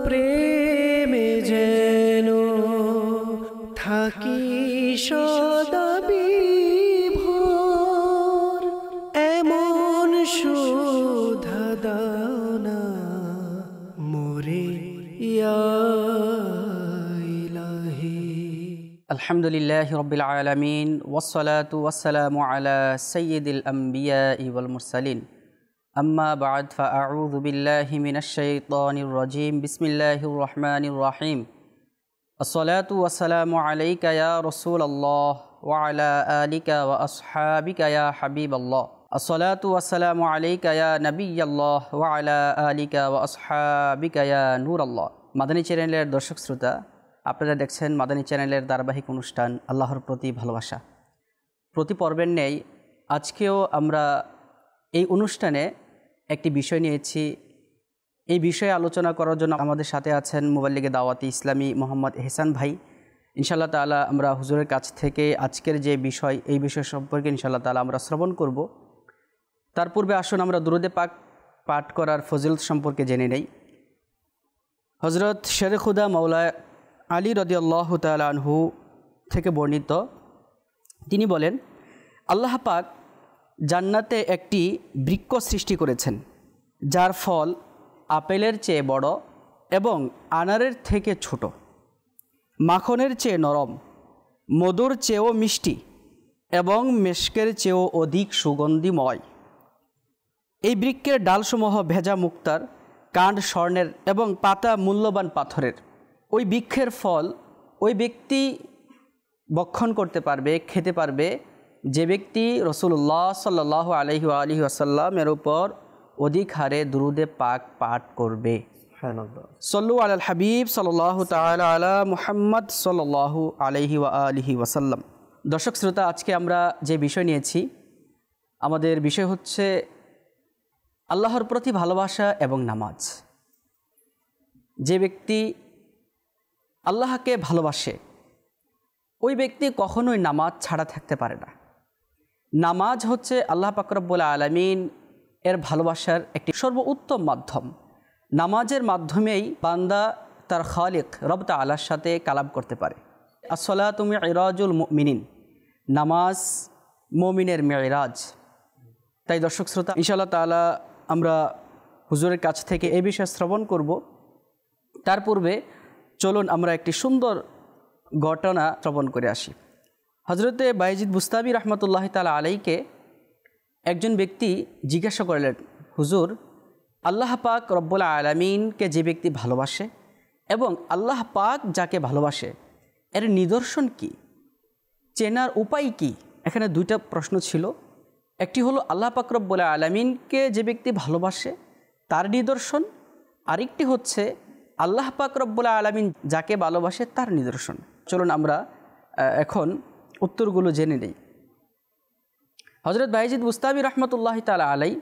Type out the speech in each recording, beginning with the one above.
প্রেমে যেন থাকি সদা বিভোর, এমন সুধা দাও না মোরে ইয়া ইলাহি। আলহামদুলিল্লাহি রাব্বিল আলামিন ওয়াসসালাতু ওয়াসসালামু আলা সাইয়্যিদিল আমবিয়াই ওয়াল মুরসালিন, আম্মা বা'দ, ফাআউযু বিল্লাহি মিনাশ শাইতানির রাজীম। বিসমিল্লাহির রহমানির রহিম। আসসালাতু ওয়াসসালামু আলাইকা ইয়া রাসূলাল্লাহ ওয়া আলা আলিকা ওয়া আসহাবিকা ইয়া হাবিবাল্লাহ। আসসালাতু ওয়াসসালামু আলাইকা ইয়া নাবিয়াল্লাহ ওয়া আলা আলিকা ওয়া আসহাবিকা ইয়া নূরাল্লাহ। মাদানী চ্যানেলের দর্শক শ্রোতা, আপনারা দেখছেন মাদানী চ্যানেলের ধারাবাহিক অনুষ্ঠান আল্লাহর প্রতি ভালোবাসা। প্রতি পর্বের নেই আজকেও আমরা এই অনুষ্ঠানে একটি বিষয় নিয়েছি। এই বিষয়ে আলোচনা করার জন্য আমাদের সাথে আছেন মুবাল্লিগে দাওয়াতি ইসলামী মোহাম্মদ এহসান ভাই। ইনশাআল্লাহ তাআলা আমরা হুজুরের কাছ থেকে আজকের যে বিষয়, এই বিষয় সম্পর্কে ইনশাআল্লাহ তাআলা আমরা শ্রবণ করব। তার পূর্বে আসুন আমরা দুরূদে পাক পাঠ করার ফজিলত সম্পর্কে জেনে নেই। হযরত শেরে খুদা মাওলা আলী রাদিয়াল্লাহু তাআলা আনহু থেকে বর্ণিত, তিনি বলেন, আল্লাহ পাক জান্নাতে একটি বৃক্ষ সৃষ্টি করেছেন যার ফল আপেলের চেয়ে বড় এবং আনারের থেকে ছোট, মাখনের চেয়ে নরম, মধুর চেয়েও মিষ্টি এবং মেশকের চেয়েও অধিক সুগন্ধিময়। এই বৃক্ষের ডালসমূহ ভেজা মুক্তার, কাণ্ড স্বর্ণের এবং পাতা মূল্যবান পাথরের। ওই বৃক্ষের ফল ওই ব্যক্তি ভক্ষণ করতে পারবে, খেতে পারবে যে ব্যক্তি রাসূলুল্লাহ সাল্লাল্লাহু আলাইহি ওয়া আলিহি ওয়াসাল্লামের উপর অধিক হারে দুরূদে পাক পাঠ করবে। সল্লু আলাল হাবিব সাল্লাল্লাহু তাআলা আলা মুহাম্মদ সাল্লাল্লাহু আলাইহি ওয়া আলিহি ওয়াসাল্লাম। দর্শক শ্রোতা, আজকে আমরা যে বিষয় নিয়েছি, আমাদের বিষয় হচ্ছে আল্লাহর প্রতি ভালোবাসা এবং নামাজ। যে ব্যক্তি আল্লাহকে ভালোবাসে ওই ব্যক্তি কখনোই নামাজ ছাড়া থাকতে পারে না। নামাজ হচ্ছে আল্লাহ পাক রব্বুল আলামিন এর ভালোবাসার একটি সর্বোত্তম মাধ্যম। নামাজের মাধ্যমেই বান্দা তার খালিক রব তাআলার সাথে কালাম করতে পারে। আসসালাতু মিরাজুল মুমিনিন, নামাজ মুমিনের মেরাজ। তাই দর্শক শ্রোতা, ইনশাআল্লাহ তাআলা আমরা হুজুরের কাছ থেকে এই বিষয়ে শ্রবণ করব। তার পূর্বে চলুন আমরা একটি সুন্দর ঘটনা শ্রবণ করে আসি। হযরতে বায়েজিদ বুস্তামি রহমতুল্লাহ তাআলা আলাইকে একজন ব্যক্তি জিজ্ঞাসা করলেন, হুজুর, আল্লাহ পাক রব্বুল আলামিনকে যে ব্যক্তি ভালোবাসে এবং আল্লাহ পাক যাকে ভালোবাসে এর নিদর্শন কি, চেনার উপায় কি? এখানে দুইটা প্রশ্ন ছিল। একটি হলো আল্লাহ পাক রব্বুল আলামিনকে যে ব্যক্তি ভালোবাসে তার নিদর্শন, আরেকটি হচ্ছে আল্লাহ পাক রব্বুল আলামিন যাকে ভালোবাসে তার নিদর্শন। চলুন আমরা এখন উত্তরগুলো জেনে নেই। হযরত বায়েজিদ বুস্তামি রহমতুল্লাহ তাআলা আলাই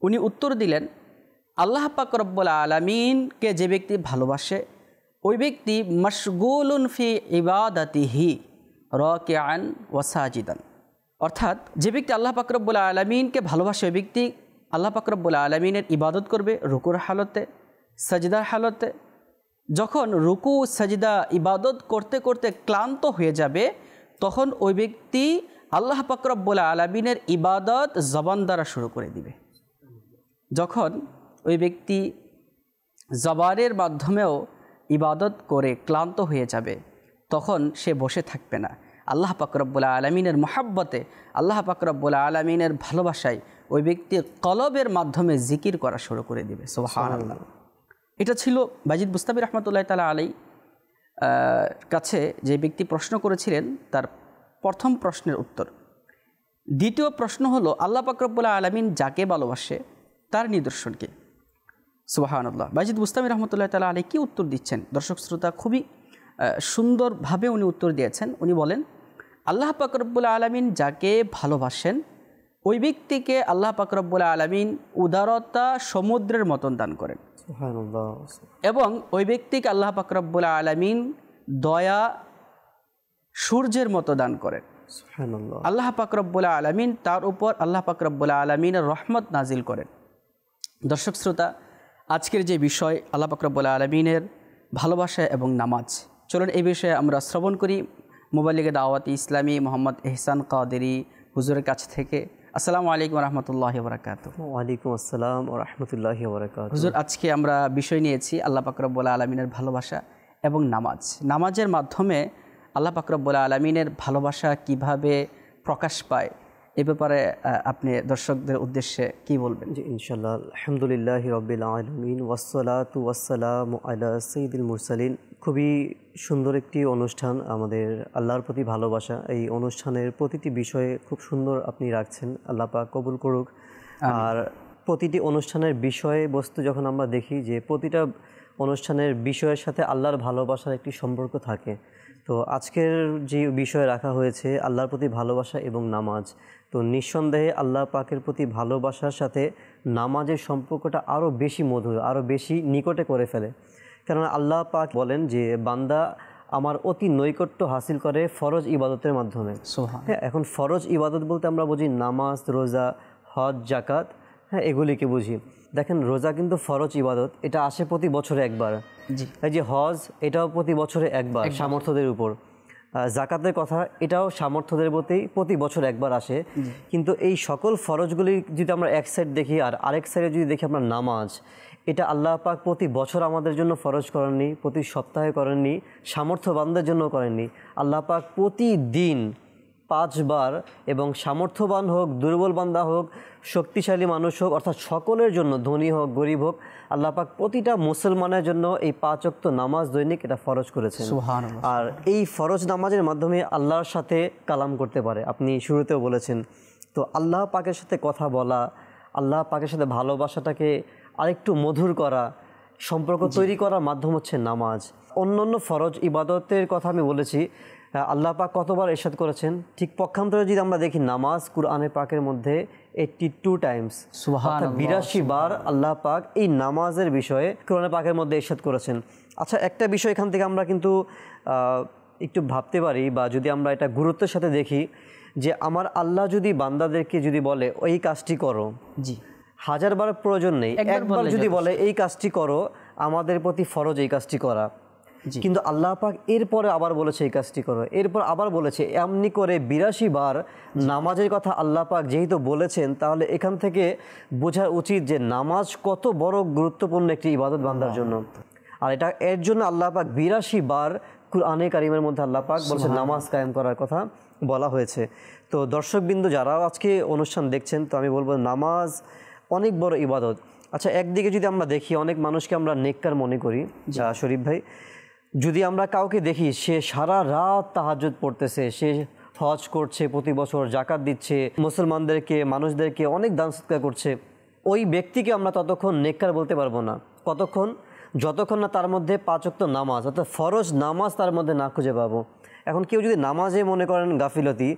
উনি উত্তর দিলেন, আল্লাহ পাক রব্বুল আলামিনকে যে ব্যক্তি ভালোবাসে ওই ব্যক্তি মাশগুলুন ফি ইবাদাতিহি রাকিআন ওয়া সাজিদান। অর্থাৎ যে ব্যক্তি আল্লাহ পাক রব্বুল আলামিনকে ভালোবাসে ওই ব্যক্তি আল্লাহ পাক রব্বুল আলামিনের ইবাদত করবে রুকুর হালতে, সাজদার হালতে। যখন রুকু সাজদা ইবাদত করতে করতে ক্লান্ত হয়ে যাবে তখন ওই ব্যক্তি আল্লাহ পাক রব্বুল আলামিনের ইবাদত জবান দ্বারা শুরু করে দিবে। যখন ওই ব্যক্তি জবানের মাধ্যমেও ইবাদত করে ক্লান্ত হয়ে যাবে তখন সে বসে থাকবে না। আল্লাহ পাক রব্বুল আলামিনের মহাব্বতে, আল্লাহ পাক রব্বুল আলামিনের ভালোবাসায় ওই ব্যক্তি কলবের মাধ্যমে জিকির করা শুরু করে দিবে। সুবহানাল্লাহ। এটা ছিল বায়েজিদ বুস্তামি রহমতুল্লাহ তাআলা আলাই কাছে যে ব্যক্তি প্রশ্ন করেছিলেন তার প্রথম প্রশ্নের উত্তর। দ্বিতীয় প্রশ্ন হলো আল্লাহ পাক রব্বুল আলামিন যাকে ভালোবাসে তার নিদর্শন কি? সুবহানাল্লাহ। বায়েজিদ বুস্তামি রহমতুল্লাহ তাআলা আলাই কি উত্তর দিচ্ছেন? দর্শক শ্রোতা, খুবই সুন্দরভাবে উনি উত্তর দিয়েছেন। উনি বলেন, আল্লাহ পাক রব্বুল আলামিন যাকে ভালোবাসেন ওই ব্যক্তিকে আল্লাহ পাক রব্বুল আলামিন উদারতা সমুদ্রের মতন দান করেন। সুবহানাল্লাহ। এবং ওই ব্যক্তিকে আল্লাহ পাক রব্বুল আলামিন দয়া সূর্যের মতো দান করেন। সুবহানাল্লাহ। আল্লাহ পাক রব্বুল আলামিন তার উপর আল্লাহ পাক রব্বুল আলামিনের রহমত নাজিল করেন। দর্শক শ্রোতা, আজকের যে বিষয় আল্লাহ পাক রব্বুল আলামিনের ভালোবাসা এবং নামাজ, চলুন এই বিষয়ে আমরা শ্রবণ করি মুবাল্লিগে দাওয়াতি ইসলামী মোহাম্মদ এহসান কাদেরী হুজুরের কাছ থেকে। আসসালামু আলাইকুম রহমতুল্লাহি ওয়া বারাকাতুহু। ওয়ালাইকুম আসসালাম ওয়া রাহমাতুল্লাহি ওয়া বারাকাতুহু। হুজুর, আজকে আমরা বিষয় নিয়েছি আল্লাহ পাক রব্বুল আলামিনের ভালোবাসা এবং নামাজ। নামাজের মাধ্যমে আল্লাহ পাক রব্বুল আলামিনের ভালোবাসা কিভাবে প্রকাশ পায় এ ব্যাপারে আপনি দর্শকদের উদ্দেশ্যে কি বলবেন? জি ইনশাআল্লাহ। আলহামদুলিল্লাহি রাব্বিল আলামিন ওয়াসসালাতু ওয়াসসালামু আলা সাইয়্যিদিল মুরসালিন। খুবই সুন্দর একটি অনুষ্ঠান, আমাদের আল্লাহর প্রতি ভালোবাসা। এই অনুষ্ঠানের প্রতিটি বিষয়ে খুব সুন্দর আপনি রাখছেন, আল্লাহ পাক কবুল করুক। আর প্রতিটি অনুষ্ঠানের বিষয়বস্তু যখন আমরা দেখি যে প্রতিটা অনুষ্ঠানের বিষয়ের সাথে আল্লাহর ভালোবাসার একটি সম্পর্ক থাকে। তো আজকের যে বিষয় রাখা হয়েছে আল্লাহর প্রতি ভালোবাসা এবং নামাজ, তো নিঃসন্দেহে আল্লাহ পাকের প্রতি ভালোবাসার সাথে নামাজের সম্পর্কটা আরও বেশি মধুর, আরও বেশি নিকটে করে ফেলে। কেননা আল্লাহ পাক বলেন যে বান্দা আমার অতি নৈকট্য হাসিল করে ফরজ ইবাদতের মাধ্যমে। হ্যাঁ, এখন ফরজ ইবাদত বলতে আমরা বুঝি নামাজ, রোজা, হজ, জাকাত, হ্যাঁ এগুলিকে বুঝি। দেখেন রোজা কিন্তু ফরজ ইবাদত, এটা আসে প্রতি বছরে একবার। এই যে হজ, এটাও প্রতি বছরে একবার সামর্থ্যদের উপর। জাকাতের কথা, এটাও সামর্থ্যদের প্রতি বছর একবার আসে। কিন্তু এই সকল ফরজগুলি যদি আমরা এক সাইড দেখি আর আরেক সাইডে যদি দেখি আমরা নামাজ, এটা আল্লাহ পাক প্রতি বছর আমাদের জন্য ফরজ করেননি, প্রতি সপ্তাহে করেননি, সামর্থ্যবানদের জন্য করেননি। আল্লাহ পাক প্রতিদিন 5 বার, এবং সামর্থ্যবান হোক, দুর্বল বান্দা হোক, শক্তিশালী মানুষ হোক, অর্থাৎ সকলের জন্য, ধনী হোক, গরিব হোক, আল্লাহ পাক প্রতিটা মুসলমানের জন্য এই 5 ওয়াক্ত নামাজ দৈনিক এটা ফরজ করেছেন। আর এই ফরজ নামাজের মাধ্যমে আল্লাহর সাথে কালাম করতে পারে। আপনি শুরুতেও বলেছেন, তো আল্লাহ পাকের সাথে কথা বলা, আল্লাহ পাকের সাথে ভালোবাসাটাকে আরেকটু মধুর করা, সম্পর্ক তৈরি করার মাধ্যম হচ্ছে নামাজ। অন্যান্য ফরজ ইবাদতের কথা আমি বলেছি, আল্লাহ পাক কতবার ইরশাদ করেছেন, ঠিক পক্ষান্তরে যদি আমরা দেখি নামাজ কুরআনে পাকের মধ্যে 82 টাইমস, সুবহানাল্লাহ, 82 বার আল্লাহ পাক এই নামাজের বিষয়ে কুরআনে পাকের মধ্যে ইরশাদ করেছেন। আচ্ছা, একটা বিষয় এখান থেকে আমরা কিন্তু একটু ভাবতে পারি, বা যদি আমরা এটা গুরুত্বের সাথে দেখি, যে আমার আল্লাহ যদি বান্দাদেরকে যদি বলে এই কাজটি করো, জি 1000 বার প্রয়োজন নেই, একবার যদি বলে এই কাজটি করো, আমাদের প্রতি ফরজ এই কাজটি করা। কিন্তু আল্লাহ পাক এরপরে আবার বলেছে এই কাজটি করো, এরপর আবার বলেছে, এমনি করে 82 বার নামাজের কথা আল্লাহ পাক যেহেতু বলেছেন, তাহলে এখান থেকে বোঝা উচিত যে নামাজ কত বড় গুরুত্বপূর্ণ একটি ইবাদত বান্দার জন্য। আর এটা এর জন্য আল্লাহ পাক 82 বার কুরআনে কারিমের মধ্যে আল্লাহ পাক বলেছে নামাজ কায়েম করার কথা বলা হয়েছে। তো দর্শকবৃন্দ যারা আজকে অনুষ্ঠান দেখছেন, তো আমি বলবো নামাজ অনেক বড় ইবাদত। আচ্ছা, একদিকে যদি আমরা দেখি অনেক মানুষকে আমরা নেককার মনে করি, শরীফ ভাই, যদি আমরা কাউকে দেখি সে সারা রাত তাহাজ্জুদ পড়তেছে, সে হজ করছে প্রতি বছর, জাকাত দিচ্ছে, মুসলমানদেরকে, মানুষদেরকে অনেক দান সৎকার করছে, ওই ব্যক্তিকে আমরা ততক্ষণ নেককার বলতে পারবো না। কতক্ষণ? যতক্ষণ না তার মধ্যে 5 ওয়াক্ত নামাজ, অর্থাৎ ফরজ নামাজ তার মধ্যে না খুঁজে পাবো। এখন কেউ যদি নামাজে মনে করেন গাফিলতি,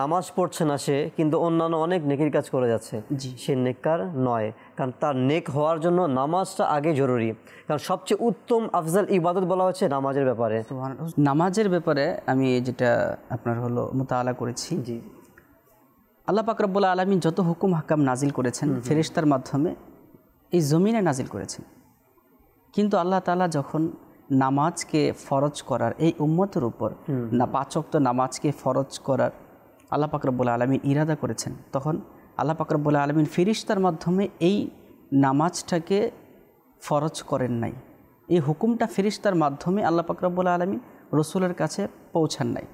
নামাজ পড়ছে না সে, কিন্তু অন্যান্য অনেক নেকির কাজ করে যাচ্ছে, সে নেককার নয়। কারণ তার নেক হওয়ার জন্য নামাজটা আগে জরুরি। কারণ সবচেয়ে উত্তম আফজাল ইবাদত বলা হচ্ছে নামাজের ব্যাপারে। নামাজের ব্যাপারে আমি যেটা আপনার হলো মুতাআলা করেছি, জি আল্লাহ পাক রব্বুল আলামিন যত হুকুম হাকাম নাজিল করেছেন ফেরেশতার মাধ্যমে এই জমিনে নাজিল করেছেন। কিন্তু আল্লাহ তাআলা যখন নামাজকে ফরজ করার এই উম্মতের উপর না 5 ওয়াক্ত নামাজকে ফরজ করার আল্লাহ পাক রব্বুল আলামিন ইরাদা করেছেন, তখন আল্লাহ পাক রব্বুল আলামিন ফেরেশতার মাধ্যমে এই নামাজটাকে ফরজ করেন নাই। এই হুকুমটা ফেরেশতার মাধ্যমে আল্লাহ পাক রব্বুল আলামিন রসুলের কাছে পৌঁছান নাই,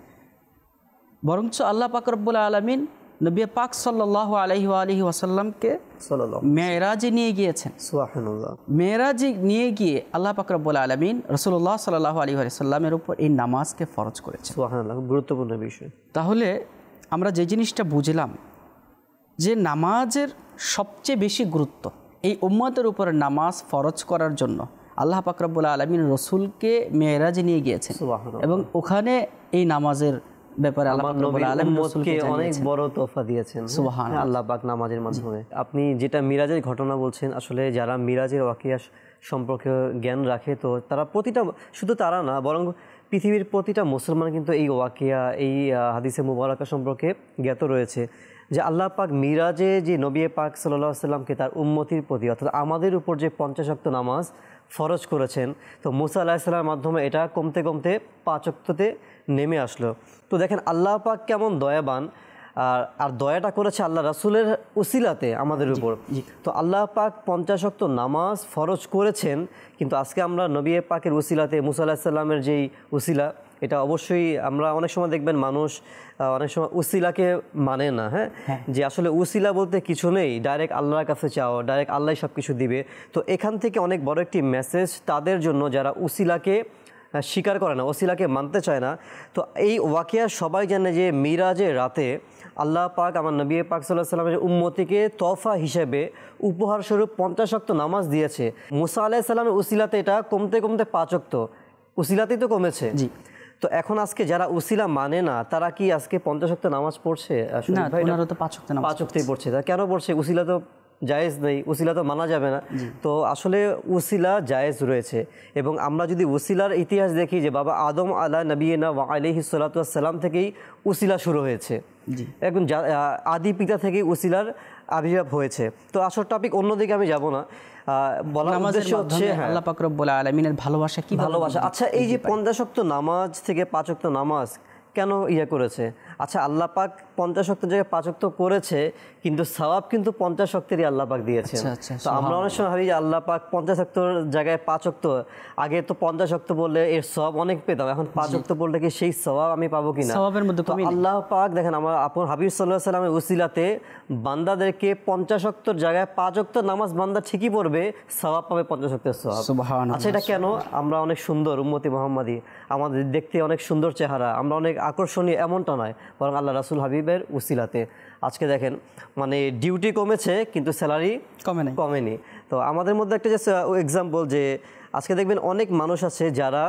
বরঞ্চ আল্লাহ পাক রব্বুল আলামিন নবী পাক সাল্লাল্লাহু আলাইহি ওয়া আলিহি ওয়াসাল্লামকে মেরাজে নিয়ে গিয়েছেন। সুবহানাল্লাহ। মেরাজে নিয়ে গিয়ে আল্লাহ পাক রব্বুল আলামিন রাসূলুল্লাহ সাল্লাল্লাহু আলাইহি ওয়াসাল্লামের উপর এই নামাজকে ফরজ করেছেন। সুবহানাল্লাহ, গুরুত্বপূর্ণ বিষয়। তাহলে আমরা যে জিনিসটা বুঝলাম যে নামাজের সবচেয়ে বেশি গুরুত্ব এই উম্মতের উপর নামাজ ফরজ করার জন্য আল্লাহ পাক রব্বুল আলামিন রসুলকে মেরাজে নিয়ে গিয়েছেন, এবং ওখানে এই নামাজের ব্যাপারে আল্লাহ পাক রব্বুল আলামিন রাসূলকে অনেক বড় তোফা দিয়েছেন। সুবহানাল্লাহ, আল্লাহ পাক নামাজের মাধ্যমে। আপনি যেটা মিরাজের ঘটনা বলছেন, আসলে যারা মিরাজের ওয়াকিয়া সম্পর্কে জ্ঞান রাখে, তো তারা প্রতিটা, শুধু তারা না বরং পৃথিবীর প্রতিটা মুসলমান কিন্তু এই ওয়াকিয়া, এই হাদিসে মুবারাকা সম্পর্কে জ্ঞাত রয়েছে। যে আল্লাহ পাক মিরাজে যে নবী পাক সাল্লাল্লাহু আলাইহি সাল্লামকে তার উম্মতির প্রতি অর্থাৎ আমাদের উপর যে 50 ওয়াক্ত নামাজ ফরজ করেছেন, তো মুসা আলাইহিস সালামের মাধ্যমে এটা কমতে কমতে 5 ওয়াক্ততে নেমে আসলো। তো দেখেন আল্লাহ পাক কেমন দয়াবান, আর দয়াটা করেছে আল্লাহ রাসূলের উসিলাতে আমাদের উপর। তো আল্লাহ পাক 50 ওয়াক্ত নামাজ ফরজ করেছেন, কিন্তু আজকে আমরা নবী পাকের উসিলাতে মুসা আলাইহিস সালামের যেই উসিলা, এটা অবশ্যই আমরা অনেক সময় দেখবেন মানুষ অনেক সময় উসিলাকে মানে না, হ্যাঁ, যে আসলে উসিলা বলতে কিছু নেই, ডাইরেক্ট আল্লাহর কাছে চাও, ডাইরেক্ট আল্লাহই সব কিছু দিবে। তো এখান থেকে অনেক বড় একটি মেসেজ তাদের জন্য যারা উসিলাকে স্বীকার করে না, ওসিলাকে মানতে চায় না। তো এই ওয়াকিয়া সবাই জানে যে মিরাজের রাতে আল্লাহ পাক আমার নবী পাক সাল্লাল্লাহু আলাইহি সাল্লামের উম্মতিকে তোহফা হিসেবে উপহারস্বরূপ 50 ওয়াক্ত নামাজ দিয়েছে। মুসা আলাইহিস সালামের উসিলাতে এটা কমতে কমতে 5 ওয়াক্ত, উসিলাতেই তো কমেছে। জি। তো এখন আজকে যারা উসিলা মানে না তারা কি আজকে 50 ওয়াক্ত নামাজ পড়ছে? না, ওনারা তো 5 ওয়াক্ত নামাজ 5 ওয়াক্তই পড়ছে। তা কেন পড়ছে? উসিলা তো জায়েজ নেই, উসিলা তো মানা যাবে না। তো আসলে উসিলা জায়েজ রয়েছে, এবং আমরা যদি উসিলার ইতিহাস দেখি যে বাবা আদম আলা নবিয়িনা ওয়া আলাইহিস সালাতু ওয়াস সালাম থেকেই উসিলা শুরু হয়েছে। এখন আদি পিতা থেকেই উসিলার আবির্ভাব হয়েছে। তো আসল টপিক অন্যদিকে আমি যাব না, বলার উদ্দেশ্য হচ্ছে আল্লাহ পাক রব্বুল আলামিনের ভালোবাসা কি ভালোবাসা। আচ্ছা, এই যে 50 ওয়াক্ত নামাজ থেকে 5 ওয়াক্ত নামাজ কেন করেছে? আচ্ছা, আল্লাহ পাক 50 ওয়াক্ত জায়গায় 5 ওয়াক্ত করেছে, কিন্তু সওয়াব কিন্তু 50 ওয়াক্তেরই আল্লাহ পাক দিয়েছেন। তো আমরা অনেক সময় ভাবি যে আল্লাহ পাক 50 ওয়াক্তর জায়গায় 5 ওয়াক্ত, আগে তো 50 ওয়াক্ত বললে এর সওয়াব অনেক পেতাম, এখন 5 ওয়াক্ত বললে কি সেই সওয়াব আমি পাবো কিনা? সওয়াবের মধ্যে কমই নেই। আল্লাহ পাক দেখেন আমার আপন হাবিব সাল্লাল্লাহু আলাইহি সাল্লামের উসিলাতে বান্দাদেরকে 50 ওয়াক্তর জায়গায় 5 ওয়াক্ত নামাজ বান্দা ঠিকই পড়বে, সওয়াব পাবে 50 ওয়াক্তের সওয়াব। সুবহানাল্লাহ। আচ্ছা, এটা কেন? আমরা অনেক সুন্দর উম্মতি মুহাম্মাদি, আমাদের দেখতে অনেক সুন্দর চেহারা, আমরা অনেক আকর্ষণীয়, এমনটা নয়, বরং আল্লাহ রাসূল হাবিবের উসিলাতে। আজকে দেখেন মানে ডিউটি কমেছে কিন্তু স্যালারি কমেনি। তো আমাদের মধ্যে একটা যে এক্সাম্পল, যে আজকে দেখবেন অনেক মানুষ আছে যারা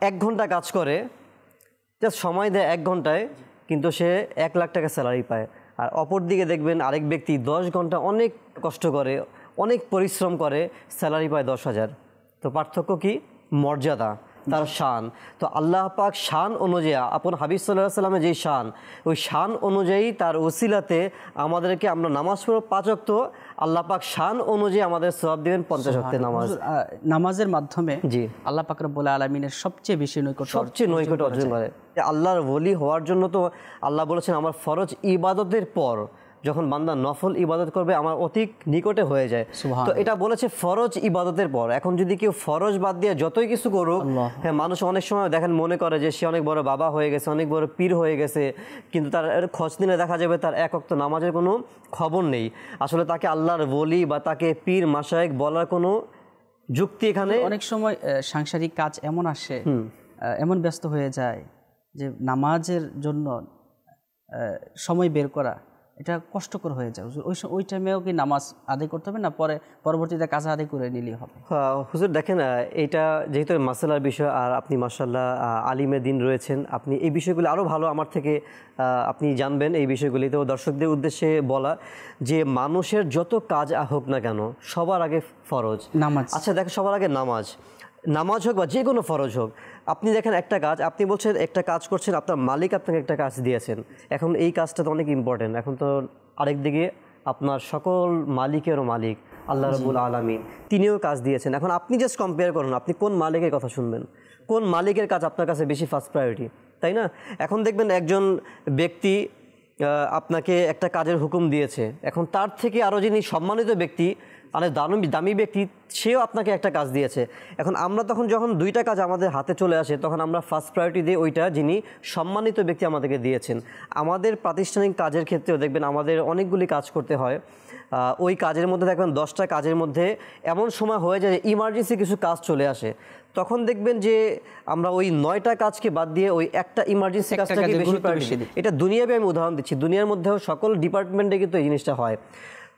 1 ঘন্টা কাজ করে, জাস্ট সময় দেয় 1 ঘন্টায়, কিন্তু সে 1 লাখ টাকা স্যালারি পায়। আর অপর দিকে দেখবেন আরেক ব্যক্তি 10 ঘন্টা অনেক কষ্ট করে, অনেক পরিশ্রম করে, স্যালারি পায় 10,000। তো পার্থক্য কি? মর্যাদা, তার শান। তো আল্লাহ পাক শান অনুযায়ী, আপন হাবিব সাল্লাল্লাহু আলাইহি সাল্লামের যেই শান, ওই শান অনুযায়ী তার ওসিলাতে আমাদেরকে, আমরা নামাজ পড়ব 5 ওয়াক্ত, আল্লাহ পাক শান অনুযায়ী আমাদের সওয়াব দিবেন 50 ওয়াক্তের নামাজ। নামাজের মাধ্যমে জি আল্লাহ পাক রব্বুল আলামিনের সবচেয়ে বেশি নৈকট্য অর্জন করে। আল্লাহর ওলি হওয়ার জন্য তো আল্লাহ বলেছেন আমার ফরজ ইবাদতের পর যখন বান্দা নফল ইবাদত করবে আমার অতি নিকটে হয়ে যায়। তো এটা বলেছে ফরজ ইবাদতের পর। এখন যদি কেউ ফরজ বাদ দিয়ে যতই কিছু করুক, হ্যাঁ, মানুষ অনেক সময় দেখেন মনে করে যে সে অনেক বড় বাবা হয়ে গেছে, অনেক বড় পীর হয়ে গেছে, কিন্তু তার খোঁজ নিলে দেখা যাবে তার 1 ওয়াক্ত নামাজের কোনো খবর নেই। আসলে তাকে আল্লাহর ওলি বা তাকে পীর মাশায়েখ বলার কোনো যুক্তি এখানে। অনেক সময় সাংসারিক কাজ এমন আসে, এমন ব্যস্ত হয়ে যায় যে নামাজের জন্য সময় বের করা এটা কষ্টকর হয়ে যায়। ওই টাইমেও কি নামাজ আদায় করতে হবে না, পরবর্তীতে কাজা আদায় করে নিলেই হবে? হুজুর দেখেন, এটা যেহেতু মাসালার বিষয়, আর আপনি মাশাআল্লাহ আলিমে দিন রয়েছেন, আপনি এই বিষয়গুলি আরও ভালো আমার থেকে আপনি জানবেন এই বিষয়গুলি। তো দর্শকদের উদ্দেশ্যে বলা যে মানুষের যত কাজ হোক না কেন সবার আগে ফরজ নামাজ। আচ্ছা দেখেন, সবার আগে নামাজ হোক বা যে কোনো ফরজ হোক। আপনি দেখেন একটা কাজ, আপনি বলছেন একটা কাজ করছেন, আপনার মালিক আপনাকে একটা কাজ দিয়েছেন, এখন এই কাজটা তো অনেক ইম্পর্টেন্ট। এখন তো আরেকদিকে আপনার সকল মালিকেরও মালিক আল্লাহ রাব্বুল আলামিন, তিনিও কাজ দিয়েছেন। এখন আপনি জাস্ট কম্পেয়ার করুন, আপনি কোন মালিকের কথা শুনবেন, কোন মালিকের কাজ আপনার কাছে বেশি ফার্স্ট প্রায়োরিটি, তাই না? এখন দেখবেন একজন ব্যক্তি আপনাকে একটা কাজের হুকুম দিয়েছে, এখন তার থেকে আরও যিনি সম্মানিত ব্যক্তি, অনেক দামি ব্যক্তি, সেও আপনাকে একটা কাজ দিয়েছে। এখন আমরা তখন যখন 2টা কাজ আমাদের হাতে চলে আসে, তখন আমরা ফার্স্ট প্রায়োরিটি দিই ওইটা যিনি সম্মানিত ব্যক্তি আমাদেরকে দিয়েছেন। আমাদের প্রাতিষ্ঠানিক কাজের ক্ষেত্রেও দেখবেন আমাদের অনেকগুলি কাজ করতে হয়। ওই কাজের মধ্যে দেখবেন 10টা কাজের মধ্যে এমন সময় হয়ে যায় যে ইমার্জেন্সি কিছু কাজ চলে আসে, তখন দেখবেন যে আমরা ওই 9টা কাজকে বাদ দিয়ে ওই একটা ইমার্জেন্সি কাজটাকে বেশি প্রায়োরিটি দিই। এটা দুনিয়াবে আমি উদাহরণ দিচ্ছি, দুনিয়ার মধ্যেও সকল ডিপার্টমেন্টে কিন্তু এই জিনিসটা হয়।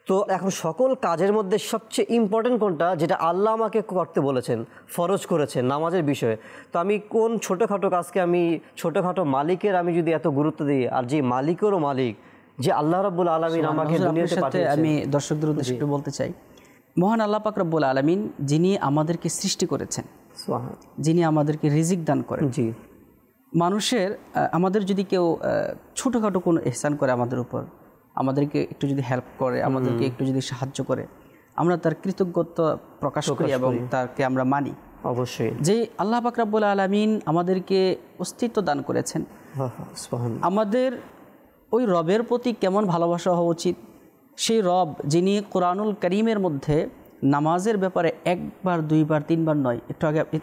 তো এখন সকল কাজের মধ্যে সবচেয়ে ইম্পর্টেন্ট কোনটা, যেটা আল্লাহ আমাকে করতে বলেছেন, ফরজ করেছেন নামাজের বিষয়ে। তো আমি কোন ছোটোখাটো কাজকে, আমি ছোটোখাটো মালিকের আমি যদি এত গুরুত্ব দিই, আর যে মালিকেরও মালিক যে আল্লাহ রাব্বুল আলামিন আমাকে দুনিয়াতে পাঠিয়েছেন। আমি দর্শকদের উদ্দেশ্যে একটু বলতে চাই, মহান আল্লাহ পাক রব্বুল আলামিন যিনি আমাদেরকে সৃষ্টি করেছেন, যিনি আমাদেরকে রিজিক দান করেন, মানুষের আমাদের যদি কেউ ছোটোখাটো কোনো ইহসান করে আমাদের উপর, আমাদেরকে একটু যদি হেল্প করে, আমাদেরকে একটু যদি সাহায্য করে, আমরা তার কৃতজ্ঞতা প্রকাশ করি এবং তাকে আমরা মানি। অবশ্যই যে আল্লাহ পাক রব্বুল আলামিন আমাদেরকে অস্তিত্ব দান করেছেন, আমাদের ওই রবের প্রতি কেমন ভালোবাসা হওয়া উচিত। সেই রব যিনি কোরআনুল কারীমের মধ্যে নামাজের ব্যাপারে একবার, দুইবার, তিনবার নয়, একটু আগে আপনি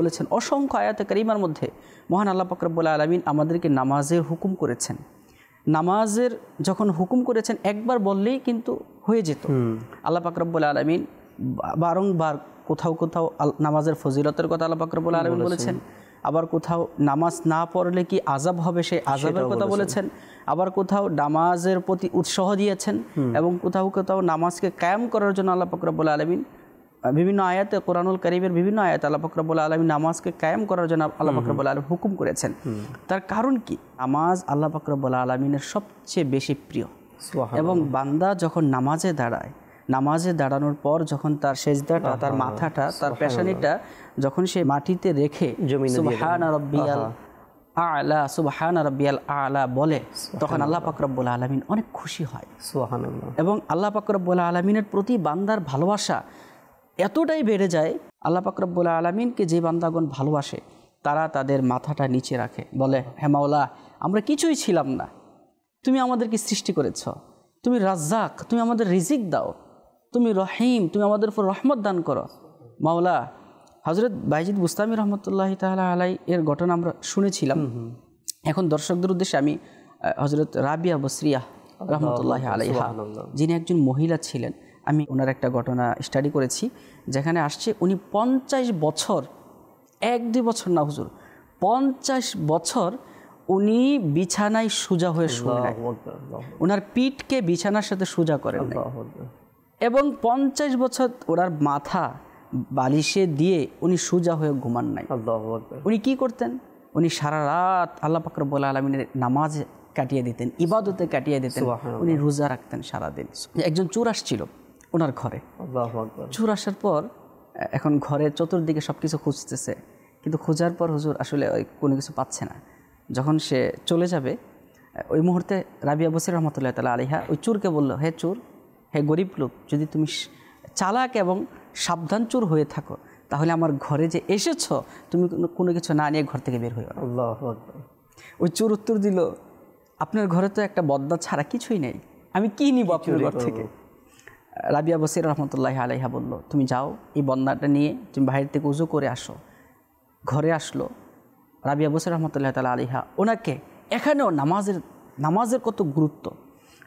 বলেছেন অসংখ্য আয়াতে কারীমার মধ্যে মহান আল্লাহ পাক রব্বুল আলামিন আমাদেরকে নামাজের হুকুম করেছেন। নামাজের যখন হুকুম করেছেন একবার বললেই কিন্তু হয়ে যেত। আল্লাহ পাক রব্বুল আলামিন বারংবার কোথাও কোথাও নামাজের ফজিলতের কথা আল্লাহ পাক রব্বুল আলামিন বলেছেন, আবার কোথাও নামাজ না পড়লে কি আযাব হবে সেই আযাবের কথা বলেছেন, আবার কোথাও নামাজের প্রতি উৎসাহ দিয়েছেন, এবং কোথাও কোথাও নামাজকে কায়েম করার জন্য আল্লাহ পাক রব্বুল আলামিন বিভিন্ন আয়াতে, কোরআনুল কারীমের বিভিন্ন আয়াতে আল্লাহ পাক রব্বুল আলামিন নামাজকে কায়েম করার জন্য আল্লাহ পাক রব্বুল আলামিন হুকুম করেছেন। তার কারণ কি? নামাজ আল্লাহ পাক রব্বুল আলামিনের সবচেয়ে বেশি প্রিয়। এবং বান্দা যখন নামাজে দাঁড়ায়, নামাজে দাঁড়ানোর পর যখন তার সেজদাটা, তার মাথাটা, তার পেশানিটা যখন সে মাটিতে রেখে সুবহানা রাব্বিয়াল আ'লা, সুবহানা রাব্বিয়াল আ'লা বলে, তখন আল্লাহ পাক রব্বুল আলামিন অনেক খুশি হয়। সুবহানাল্লাহ। এবং আল্লাহ পাক রব্বুল আলামিনের প্রতি বান্দার ভালোবাসা এতটাই বেড়ে যায়, আল্লাহ পাক রব্বুল আলামিনকে যে বান্দাগণ ভালোবাসে তারা তাদের মাথাটা নিচে রাখে, বলে হে মাওলা, আমরা কিছুই ছিলাম না, তুমি আমাদেরকে সৃষ্টি করেছ, তুমি রাজ্জাক, তুমি আমাদের রিজিক দাও, তুমি রহিম, তুমি আমাদের উপর রহমত দান করো মাওলা। হযরত বাইজিদ বুস্তামি রহমতুল্লাহি তাআলা আলাইহি এর ঘটনা আমরা শুনেছিলাম। এখন দর্শকদের উদ্দেশ্যে আমি হযরত রাবিয়া বসরিয়া রহমতুল্লাহি আলাইহা, যিনি একজন মহিলা ছিলেন, আমি ওনার একটা ঘটনা স্টাডি করেছি, যেখানে আসছে উনি 50 বছর, 1-2 বছর না হুজুর, 50 বছর উনি বিছানায় সোজা হয়ে শুয়ে নাই, ওনার পিঠকে বিছানার সাথে সোজা করেন নাই, এবং 50 বছর ওনার মাথা বালিশে দিয়ে উনি সোজা হয়ে ঘুমান নাই। উনি কি করতেন? উনি সারা রাত আল্লাহ পাক রব্বুল আলামিনের নামাজে কাটিয়ে দিতেন, ইবাদতে কাটিয়ে দিতেন, উনি রোজা রাখতেন সারাদিন। একজন চোর আসছিল ওনার ঘরে, চোর আসার পর এখন ঘরের চতুর্দিকে সব কিছু খুঁজতেছে, কিন্তু খোঁজার পর হুজুর আসলে ওই কোনো কিছু পাচ্ছে না। যখন সে চলে যাবে ওই মুহূর্তে রাবিয়া বসরি রহমতুল্লাহ তাআলা আলাইহা ওই চোরকে বলল, হে চোর, হে গরিব লোক, যদি তুমি চালাক এবং সাবধান চোর হয়ে থাকো তাহলে আমার ঘরে যে এসেছ তুমি কোনো কিছু না নিয়ে ঘর থেকে বের হয়ে যাও। আল্লাহু আকবার। ওই চোর উত্তর দিল, আপনার ঘরে তো একটা বদনা ছাড়া কিছুই নেই, আমি কি নিব আপনার ঘর থেকে? রাবিয়া বসরি রহমতুল্লাহ আলাইহা বলল, তুমি যাও, এই বদনাটা নিয়ে তুমি বাইরে থেকে উজু করে আসো। ঘরে আসলো রাবিয়া বসরি রহমতুল্লাহ তাআলা আলাইহা, ওনাকে এখানেও নামাজের কত গুরুত্ব,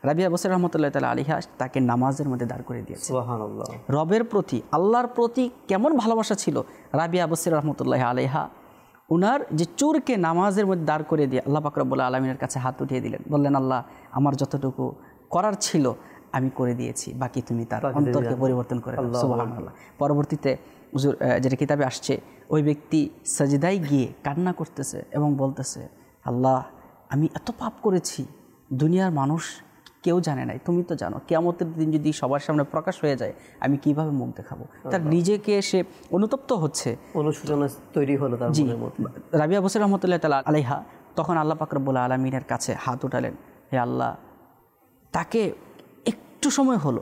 রাবিয়া বসরি রহমতুল্লাহ তাআলা আলাইহা তাকে নামাজের মধ্যে দাঁড় করে দিয়েছে। সুবহানাল্লাহ। রবের প্রতি, আল্লাহর প্রতি কেমন ভালোবাসা ছিল রাবিয়া বসরি রহমতুল্লাহ আলাইহা, ওনার যে চোরকে নামাজের মধ্যে দাঁড় করে দিয়ে আল্লাহ পাক রব্বুল আলামিনের কাছে হাত উঠিয়ে দিলেন, বললেন, আল্লাহ, আমার যতটুকু করার ছিল আমি করে দিয়েছি, বাকি তুমি তার অন্তরকে পরিবর্তন করে দাও। সুবহানাল্লাহ। পরবর্তীতে হুজুর যেটা কিতাবে আসছে, ওই ব্যক্তি সাজদায় গিয়ে কান্না করতেছে এবং বলতেছে, আল্লাহ, আমি এত পাপ করেছি, দুনিয়ার মানুষ কেউ জানে নাই, তুমি তো জানো, কিয়ামতের দিন যদি সবার সামনে প্রকাশ হয়ে যায় আমি কিভাবে মুখ দেখাবো। তার নিজেকে সে অনুতপ্ত হচ্ছে, অনুশোচনা তৈরি হলো তার মনের মধ্যে। রাবিয়া বসরি রহমতুল্লাহ তাআলা আলাইহা তখন আল্লাহ পাক রব্বুল আলামিনের কাছে হাত উঠালেন, হে আল্লাহ, তাকে একটু সময় হলো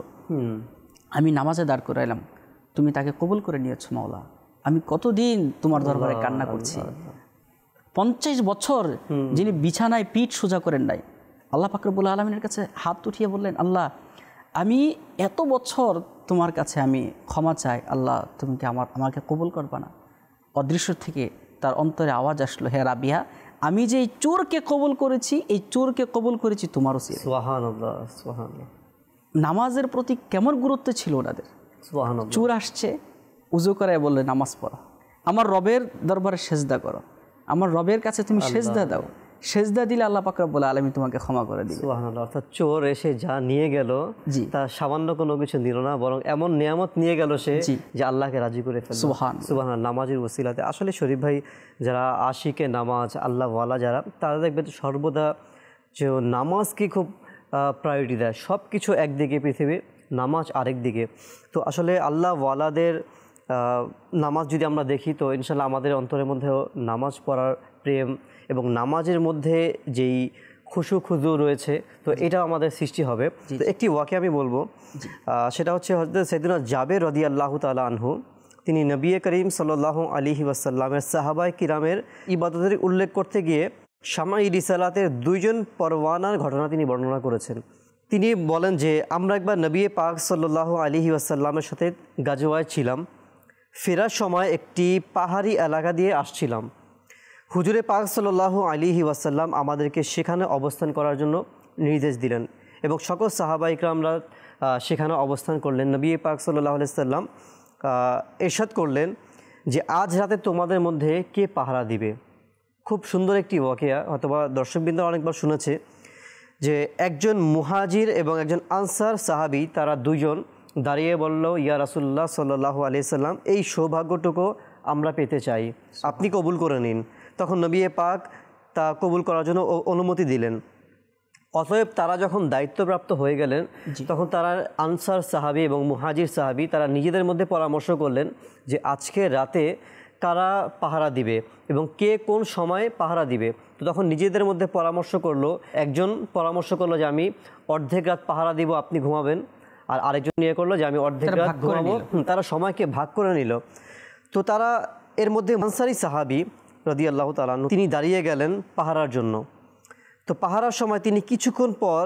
আমি নামাজে দাঁড় করাইলাম, তুমি তাকে কবুল করে নিয়েছো মাওলা, আমি কতদিন তোমার দরবারে কান্না করছি, 50 বছর যিনি বিছানায় পিঠ সোজা করেন নাই। আল্লাহ পাক রব্বুল আলামিনের কাছে হাত উঠিয়ে বললেন, আল্লাহ, আমি এত বছর তোমার কাছে আমি ক্ষমা চাই, আল্লাহ, তুমি কি আমাকে কবুল করবা না? অদৃশ্য থেকে তার অন্তরে আওয়াজ আসলো, হে রাবিয়া, আমি যে এই চোরকে কবুল করেছি, এই চোরকে কবুল করেছি তোমার উসিলায়। সুবহানাল্লাহ, সুবহানাল্লাহ। নামাজের প্রতি কেমন গুরুত্ব ছিল ওনাদের। সুবহানাল্লাহ। চোর আসছে, উজু করে বললে, নামাজ পড়ো, আমার রবের দরবারে সেজদা করো, আমার রবের কাছে তুমি সেজদা দাও, সেজদা দিলে আল্লাহ পাক রব্বুল আলামিন তোমাকে ক্ষমা করে দিবে। সুবহানাল্লাহ। অর্থাৎ চোর এসে যা নিয়ে গেল, তা সামান্য কোনো কিছু নিল না, বরং এমন নিয়ামত নিয়ে গেল সে যে আল্লাহকে রাজি করে ফেলল। সুবহানাল্লাহ। নামাজের ওসিলাতে আসলে শরীফ ভাই, যারা আশিকে নামাজ, আল্লাহ ওয়ালা যারা, তারা দেখবে সর্বদা যে নামাজকে খুব প্রায়োরিটি দেয়। সব কিছু একদিকে পৃথিবীর, নামাজ আরেক দিকে। তো আসলে আল্লাহ ওয়ালাদের নামাজ যদি আমরা দেখি তো ইনশাল্লাহ আমাদের অন্তরের মধ্যেও নামাজ পড়ার প্রেম এবং নামাজের মধ্যে যেই খুশু খুজু রয়েছে তো এটা আমাদের সৃষ্টি হবে। তো একটি ওয়াকে আমি বলবো, সেটা হচ্ছে হযরত সাইয়েদুনা জাবের রাদিয়াল্লাহু তাআলা আনহু, তিনি নবী করিম সাল্লাল্লাহু আলাইহি ওয়াসাল্লামের সাহাবায়ে কিরামের ইবাদতের উল্লেখ করতে গিয়ে শামাঈ রিসালাতের দুইজন পরওয়ানার ঘটনা তিনি বর্ণনা করেছেন। তিনি বলেন যে আমরা একবার নবী পাক সাল্লাল্লাহু আলাইহি ওয়াসাল্লামের সাথে গাজওয়ায় ছিলাম। ফেরার সময় একটি পাহাড়ি এলাকা দিয়ে আসছিলাম। হুজুরে পাক সাল্লাল্লাহু আলাইহি ওয়াসাল্লাম আমাদেরকে সেখানে অবস্থান করার জন্য নির্দেশ দিলেন এবং সকল সাহাবা ইকরামরা সেখানে অবস্থান করলেন। নবী পাক সাল্লাল্লাহু আলাইহি ওয়াসাল্লাম ইরশাদ করলেন যে আজ রাতে তোমাদের মধ্যে কে পাহারা দিবে। খুব সুন্দর একটি ওয়াকিয়া, অথবা দর্শকবৃন্দ অনেকবার শুনেছে যে একজন মুহাজির এবং একজন আনসার সাহাবী, তারা দুজন দাঁড়িয়ে বলল, ইয়া রাসূলুল্লাহ সাল্লাল্লাহু আলাইহি সাল্লাম, এই সৌভাগ্যটুকু আমরা পেতে চাই, আপনি কবুল করে নিন। তখন নবী পাক তা কবুল করার জন্য অনুমতি দিলেন। অতএব তারা যখন দায়িত্বপ্রাপ্ত হয়ে গেলেন তখন তারা আনসার সাহাবী এবং মুহাজির সাহাবী তারা নিজেদের মধ্যে পরামর্শ করলেন যে আজকে রাতে কারা পাহারা দিবে এবং কে কোন সময়ে পাহারা দিবে। তো তখন নিজেদের মধ্যে পরামর্শ করলো, একজন পরামর্শ করলো যে আমি অর্ধেক রাত পাহারা দিব, আপনি ঘুমাবেন, আর আরেকজন নিয়ে করলো যে আমি অর্ধেক রাত ঘুমাবো। তারা সময়কে ভাগ করে নিল। তো তারা এর মধ্যে আনসারী সাহাবী রাদিয়াল্লাহু তাআলা আনহু তিনি দাঁড়িয়ে গেলেন পাহারার জন্য। তো পাহারার সময় তিনি কিছুক্ষণ পর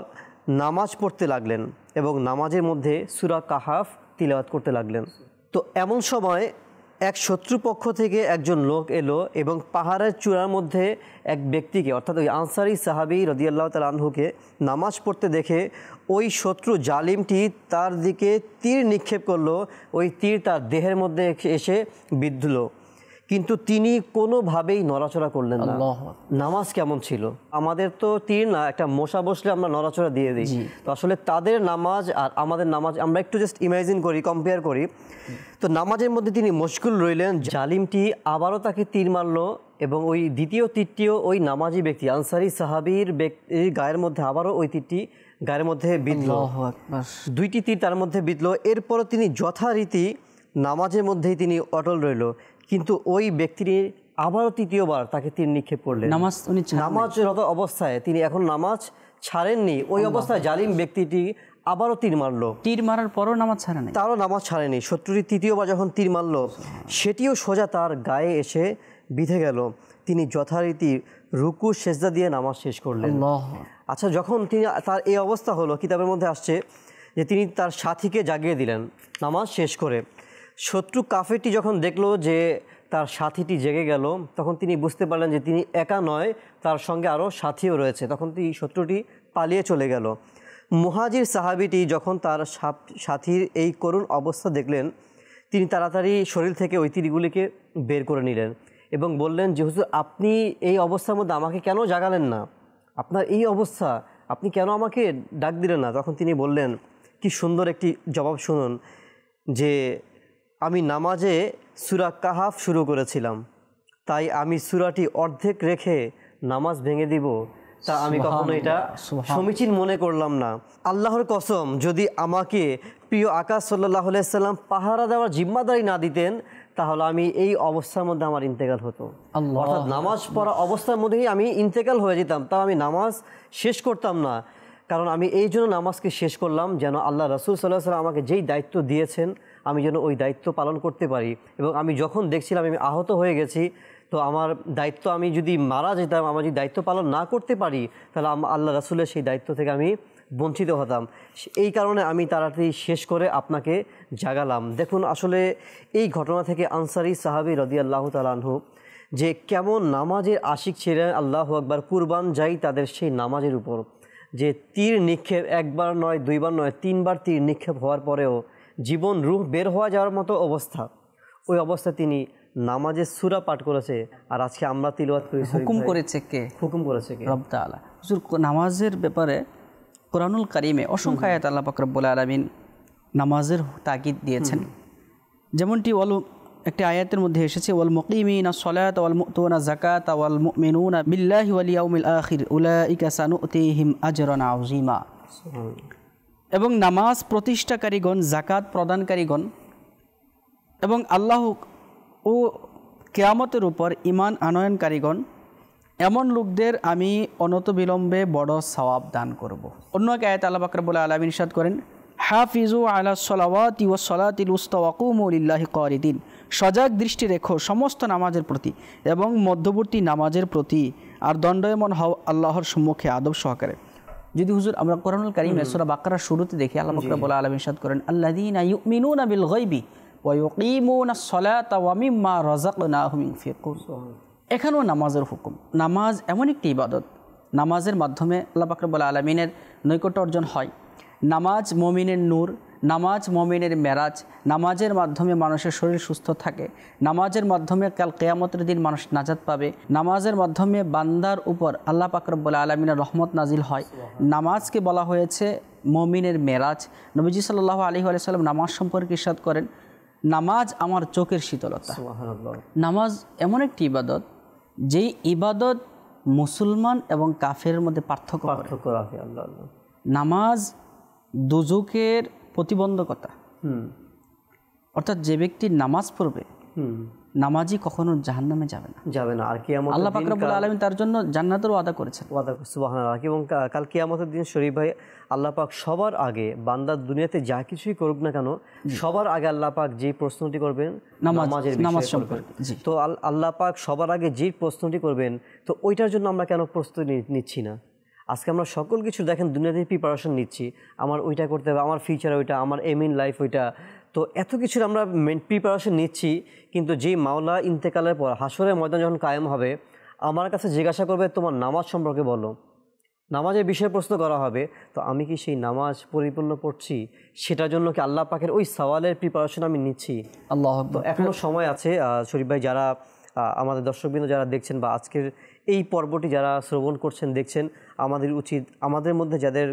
নামাজ পড়তে লাগলেন এবং নামাজের মধ্যে সূরা কাহাফ তিলাওয়াত করতে লাগলেন। তো এমন সময় এক শত্রুপক্ষ থেকে একজন লোক এলো এবং পাহাড়ের চূড়ার মধ্যে এক ব্যক্তিকে, অর্থাৎ ওই আনসারী সাহাবী রাদিয়াল্লাহু তাআলা আনহুকে নামাজ পড়তে দেখে ওই শত্রু জালিমটি তার দিকে তীর নিক্ষেপ করলো। ওই তীর তার দেহের মধ্যে এসে বিঁধল, কিন্তু তিনি কোনোভাবেই নড়াচড়া করলেন না। নামাজ কেমন ছিল! আমাদের তো তীর না, একটা মশা বসলে আমরা নড়াচড়া দিয়ে দিই। তো আসলে তাদের নামাজ আর আমাদের নামাজ আমরা একটু জাস্ট ইমাজিন করি, কম্পেয়ার করি। তো নামাজের মধ্যে তিনি মশগুল রইলেন। জালিমটি আবারও তাকে তীর মারল এবং ওই দ্বিতীয় তীরটিও ওই নামাজি ব্যক্তি আনসারী সাহাবীর গায়ের মধ্যে আবারও ওই তীরটি গায়ের মধ্যে বিঁধল। দুইটি তীর তার মধ্যে বিঁধল। এরপরও তিনি যথারীতি নামাজের মধ্যেই তিনি অটল রইল, কিন্তু ওই ব্যক্তিটি আবারও তৃতীয়বার তাকে তীর নিক্ষেপ করলেন। নামাজরত অবস্থায় তিনি এখন নামাজ ছাড়েননি। ওই অবস্থায় জালিম ব্যক্তিটি আবারও তীর মারল। তীর মারার পরও নামাজ ছাড়ে নাই, তারও নামাজ ছাড়েনি। শত্রুটি তৃতীয়বার যখন তীর মারল, সেটিও সোজা তার গায়ে এসে বিঁধে গেল। তিনি যথারীতি রুকু সেজদা দিয়ে নামাজ শেষ করলেন। আচ্ছা, যখন তিনি তার এই অবস্থা হলো, কিতাবের মধ্যে আসছে যে তিনি তার সাথীকে জাগিয়ে দিলেন নামাজ শেষ করে। শত্রু কাফেরটি যখন দেখলো যে তার সাথীটি জেগে গেল, তখন তিনি বুঝতে পারলেন যে তিনি একা নয়, তার সঙ্গে আরও সাথীও রয়েছে। তখন শত্রুটি পালিয়ে চলে গেল। মুহাজির সাহাবীটি যখন তার সাথীর এই করুণ অবস্থা দেখলেন, তিনি তাড়াতাড়ি শরীর থেকে ওই তীরগুলিকে বের করে নিলেন এবং বললেন যে হুজুর, আপনি এই অবস্থার মধ্যে আমাকে কেন জাগালেন না? আপনার এই অবস্থা, আপনি কেন আমাকে ডাক দিলেন না? তখন তিনি বললেন, কি সুন্দর একটি জবাব শুনুন, যে আমি নামাজে সূরা কাহাফ শুরু করেছিলাম, তাই আমি সূরাটি অর্ধেক রেখে নামাজ ভেঙে দিব, তা আমি কখনো এটা সমীচীন মনে করলাম না। আল্লাহর কসম, যদি আমাকে প্রিয় আকাশ সাল্লাল্লাহু আলাইহি সাল্লাম পাহারা দেওয়ার জিম্মাদারি না দিতেন, তাহলে আমি এই অবস্থার মধ্যে আমার ইন্তেকাল হতো। অর্থাৎ নামাজ পড়া অবস্থার মধ্যেই আমি ইন্তেকাল হয়ে যেতাম, তাও আমি নামাজ শেষ করতাম না। কারণ আমি এই জন্য নামাজকে শেষ করলাম, যেন আল্লাহ রাসূল সাল্লাল্লাহু আলাইহি ওয়াসাল্লাম আমাকে যেই দায়িত্ব দিয়েছেন আমি যেন ওই দায়িত্ব পালন করতে পারি। এবং আমি যখন দেখছিলাম আমি আহত হয়ে গেছি, তো আমার দায়িত্ব, আমি যদি মারা যেতাম, আমার যদি দায়িত্ব পালন না করতে পারি, তাহলে আল্লাহ রাসূলের সেই দায়িত্ব থেকে আমি বঞ্চিত হতাম। এই কারণে আমি তাড়াতাড়ি শেষ করে আপনাকে জাগালাম। দেখুন, আসলে এই ঘটনা থেকে আনসারী সাহাবী রাদিয়াল্লাহু তাআলা আনহু যে কেমন নামাজের আশিক ছিলেন, আল্লাহু আকবার, কুরবান যাই তাদের সেই নামাজের উপর। যে তীর নিক্ষেপ একবার নয়, দুইবার নয়, তিনবার তীর নিক্ষেপ হওয়ার পরেও জীবন রূহ বের হওয়া যাওয়ার মতো অবস্থা, ওই অবস্থায় তিনি নামাজের সূরা পাঠ করেছে। আর আজকে আমরা তিলাওয়াত করি। হুকুম করেছে কে? হুকুম করেছে কে? রব তাআলা। হুজুর, নামাজের ব্যাপারে কোরআনুল কারীমে অসংখ্য আয়াত আল্লাহ পাক রব্বুল আলামিন নামাজের তাকিদ দিয়েছেন। যেমনটি একটি আয়াতের মধ্যে এসেছে, ওয়াল মুকিমিনা সলাত ওয়াল মুতুনা যাকাত ওয়াল মুমিনুনা বিল্লাহি ওয়াল ইয়াউমিল আখির উলাইকা সানুতিহিম আজরান আযীমা। এবং নামাজ প্রতিষ্ঠাকারীগণ, যাকাত প্রদানকারীগণ এবং আল্লাহ ও কিয়ামতের উপর ঈমান আনয়নকারীগণ এমন লোকদের আমি অনতবিলম্বে বড় সওয়াব দান করব। অন্য এক আয়াতে আল্লাহ পাক রব্বুল আলামিন ইরশাদ করেন, হাফিজু আলা সলাওয়াতি ওয়াস সলাতিল উস্তা ওয়া কুমু লিল্লাহি কানিতিন, সজাগ দৃষ্টি রেখো সমস্ত নামাজের প্রতি এবং মধ্যবর্তী নামাজের প্রতি, আর দণ্ডায়মান হও আল্লাহর সম্মুখে আদব সহকারে। যদি হুজুর আমরা কোরআনুল কারীমে সূরা বাকারার শুরুতে দেখি, আল্লাহ পাক রব্বুল আলামিন ইরশাদ করেন, আল্লাযীনা ইউমিনুনা বিল গায়বি ওয়া ইউকিমুনাস সালাতা ওয়া মিম্মা রাযাকনাহুম ইউনফিকুন। এখানেও নামাজের হুকুম। নামাজ এমন একটি ইবাদত, নামাজের মাধ্যমে আল্লাহ পাক রব্বুল আলামিনের নৈকট্য অর্জন হয়। নামাজ মুমিনের নূর, নামাজ মুমিনের মেরাজ, নামাজের মাধ্যমে মানুষের শরীর সুস্থ থাকে, নামাজের মাধ্যমে কাল কিয়ামতের দিন মানুষ নাজাত পাবে, নামাজের মাধ্যমে বান্দার উপর আল্লাহ পাক রব্বুল আলামিনের রহমত নাজিল হয়। নামাজকে বলা হয়েছে মুমিনের মেরাজ। নবীজি সাল্লাল্লাহু আলাইহি ওয়া সাল্লাম নামাজ সম্পর্কে ইরশাদ করেন, নামাজ আমার চোখের শীতলতা। নামাজ এমন একটি ইবাদত যেই ইবাদত মুসলমান এবং কাফেরের মধ্যে পার্থক্য রাখে। নামাজ দুজকের প্রতিবন্ধকতা, অর্থাৎ যে ব্যক্তি নামাজ পড়বে নামাজি কখনো জাহান্নামে যাবে না। আর কিয়ামতের দিন আল্লাহ পাক রব্বুল আলামিন তার জন্য জান্নাতের ওয়াদা করেছেন। সুবহানাল্লাহ। এবং কাল কিয়ামতের দিন শরীফ ভাই আল্লাহ পাক সবার আগে বান্দা দুনিয়াতে যা কিছুই করুক না কেন সবার আগে আল্লাহ পাক যে প্রশ্নটি করবেন নামাজ সম্পর্কে। তো আল্লাহ পাক সবার আগে যে প্রশ্নটি করবেন, তো ওইটার জন্য আমরা কেন প্রস্তুতি নিচ্ছি না? আজকে আমরা সকল কিছু দেখেন দুনিয়াতে প্রিপারেশন নিচ্ছি, আমার ওইটা করতে হবে, আমার ফিউচার ওইটা, আমার এম ইন লাইফ ওইটা, তো এত কিছুর আমরা প্রিপারেশন নিচ্ছি, কিন্তু যেই মাওলা ইন্তেকালের পর হাসরের ময়দান যখন কায়েম হবে আমার কাছে জিজ্ঞাসা করবে তোমার নামাজ সম্পর্কে বলো, নামাজের বিষয়ে প্রশ্ন করা হবে, তো আমি কি সেই নামাজ পরিপূর্ণ পড়ছি? সেটার জন্য কি আল্লাহ পাকের ওই সওয়ালের প্রিপারেশন আমি নিচ্ছি? আল্লাহ, তো এখনও সময় আছে। শরীফ ভাই, যারা আমাদের দর্শকবৃন্দ যারা দেখছেন বা আজকের এই পর্বটি যারা শ্রবণ করছেন দেখছেন, আমাদের উচিত আমাদের মধ্যে যাদের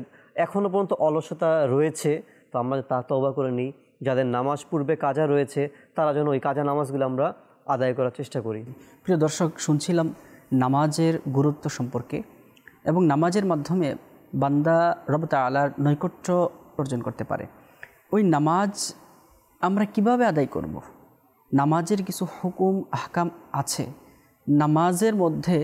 এখনও পর্যন্ত অলসতা রয়েছে তো আমরা তা তওবা করে নিই। যাদের নামাজ পূর্বে কাজা রয়েছে তারা যেন ওই কাজা নামাজগুলো আমরা আদায় করার চেষ্টা করি। প্রিয় দর্শক, শুনছিলাম নামাজের গুরুত্ব সম্পর্কে এবং নামাজের মাধ্যমে বান্দা রব তাআলার নৈকট্য অর্জন করতে পারে। ওই নামাজ আমরা কিভাবে আদায় করব? নামাজের কিছু হুকুম আহকাম আছে, নামাজের মধ্যে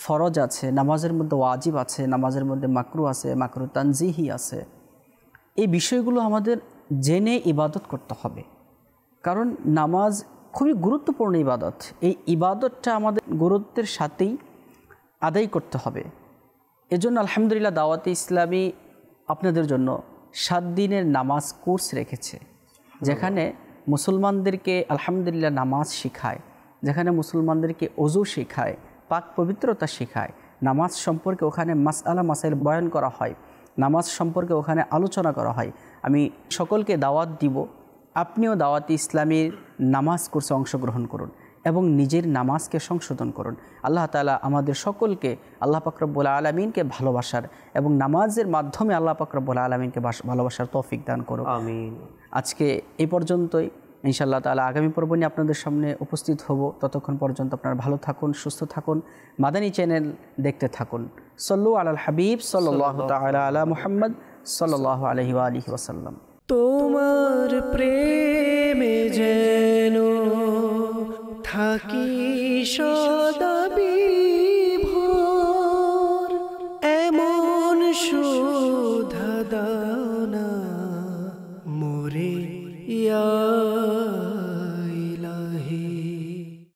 ফরজ আছে, নামাজের মধ্যে ওয়াজিব আছে, নামাজের মধ্যে মাকরু আছে, মাকরু তানজিহি আছে। এই বিষয়গুলো আমাদের জেনে ইবাদত করতে হবে, কারণ নামাজ খুবই গুরুত্বপূর্ণ ইবাদত। এই ইবাদতটা আমাদের গুরুত্বের সাথেই আদায় করতে হবে। এজন্য আলহামদুলিল্লাহ দাওয়াতে ইসলামী আপনাদের জন্য 7 দিনের নামাজ কোর্স রেখেছে, যেখানে মুসলমানদেরকে আলহামদুলিল্লাহ নামাজ শেখায়, যেখানে মুসলমানদেরকে ওযু শেখায়, পাক পবিত্রতা শেখায়, নামাজ সম্পর্কে ওখানে মাসআলা মাসাইল বয়ান করা হয়, নামাজ সম্পর্কে ওখানে আলোচনা করা হয়। আমি সকলকে দাওয়াত দিব, আপনিও দাওয়াতে ইসলামীর নামাজ কোর্সে অংশগ্রহণ করুন এবং নিজের নামাজকে সংশোধন করুন। আল্লাহ তাআলা আমাদের সকলকে আল্লাহ পাক রব্বুল আলামিনকে ভালোবাসার এবং নামাজের মাধ্যমে আল্লাহ পাক রব্বুল আলামিনকে ভালোবাসার তৌফিক দান করুন। আমিন। আজকে এই পর্যন্তই। ইনশাআল্লাহ তাআলা আগামী পর্ব নিয়ে আপনাদের সামনে উপস্থিত হব। ততক্ষণ পর্যন্ত আপনারা ভালো থাকুন, সুস্থ থাকুন, মাদানী চ্যানেল দেখতে থাকুন। সল্লু আলাল হাবিব সাল্লাল্লাহু তাআলা আলা মুহাম্মদ সাল্লাল্লাহু আলাইহি ওয়া আলিহি ওয়াসাল্লাম। তোমার প্রেমে যেন থাকি